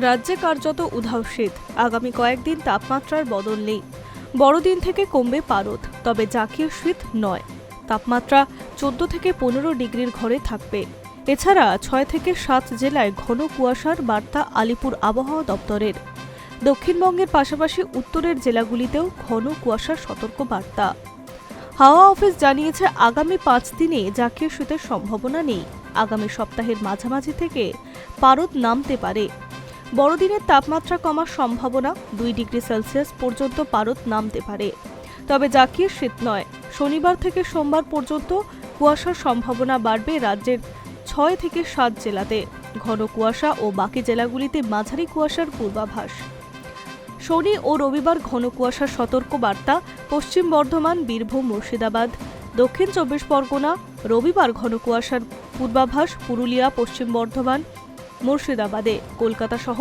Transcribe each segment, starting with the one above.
রাজ্যে কার্যত উধাও শীত। আগামী কয়েকদিন তাপমাত্রার বদল নেই। বড়দিন থেকে কমবে পারদ, তবে জাঁকিয়ে শীত নয়। তাপমাত্রা 14 থেকে 15 ডিগ্রির ঘরে থাকবে। এছাড়া 6 থেকে 7 জেলায় ঘন কুয়াশার বার্তা আলিপুর আবহাওয়া দপ্তরের। দক্ষিণবঙ্গের পাশাপাশি উত্তরের জেলাগুলিতেও ঘন কুয়াশার সতর্ক বার্তা। হাওয়া অফিস জানিয়েছে, আগামী 5 দিনে জাঁকিয়ে শীতের সম্ভাবনা নেই। আগামী সপ্তাহের মাঝামাঝি থেকে পারদ নামতে পারে। বড়দিনের তাপমাত্রা কমার সম্ভাবনা, 2 ডিগ্রি সেলসিয়াস পর্যন্ত পারদ নামতে পারে। তবে জাঁকিয়ে শীত নয়। শনিবার থেকে সোমবার পর্যন্ত কুয়াশার সম্ভাবনা বাড়বে রাজ্যের 6 থেকে 7 জেলাতে। ঘন কুয়াশা ও বাকি জেলাগুলিতে মাঝারি কুয়াশার পূর্বাভাস। শনি ও রবিবার ঘন কুয়াশার সতর্ক বার্তা পশ্চিম বর্ধমান, বীরভূম, মুর্শিদাবাদ, দক্ষিণ 24 পরগনা। রবিবার ঘন কুয়াশার পূর্বাভাস পুরুলিয়া, পশ্চিম বর্ধমান, মুর্শিদাবাদে। কলকাতা সহ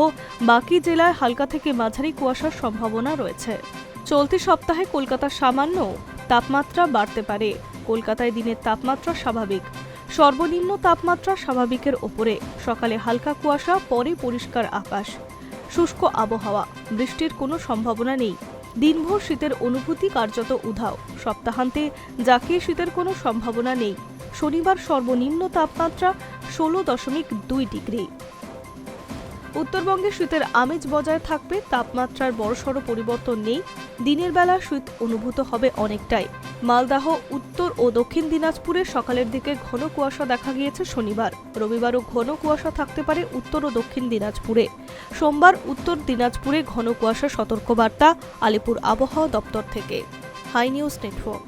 বাকি জেলায় হালকা থেকে মাঝারি কুয়াশার সম্ভাবনা রয়েছে। চলতি সপ্তাহে কলকাতার সামান্য তাপমাত্রা বাড়তে পারে। কলকাতায় দিনের তাপমাত্রা স্বাভাবিক। সর্বনিম্ন তাপমাত্রা স্বাভাবিকের ওপরে। সকালে হালকা কুয়াশা, পরে পরিষ্কার আকাশ। শুষ্ক আবহাওয়া, বৃষ্টির কোনো সম্ভাবনা নেই। দিনভর শীতের অনুভূতি কার্যত উধাও। সপ্তাহান্তে জাঁকিয়ে শীতের কোনো সম্ভাবনা নেই। শনিবার সর্বনিম্ন তাপমাত্রা 16.2 ডিগ্রি। উত্তরবঙ্গে শীতের আমেজ বজায় থাকবে। তাপমাত্রার বড়সড় পরিবর্তন নেই। দিনের বেলা শীত অনুভূত হবে অনেকটাই। মালদহ, উত্তর ও দক্ষিণ দিনাজপুরে সকালের দিকে ঘন কুয়াশা দেখা গিয়েছে শনিবার। রবিবারও ঘন কুয়াশা থাকতে পারে উত্তর ও দক্ষিণ দিনাজপুরে। সোমবার উত্তর দিনাজপুরে ঘন কুয়াশা সতর্কবার্তা আলিপুর আবহাওয়া দপ্তর থেকে। Hi news network.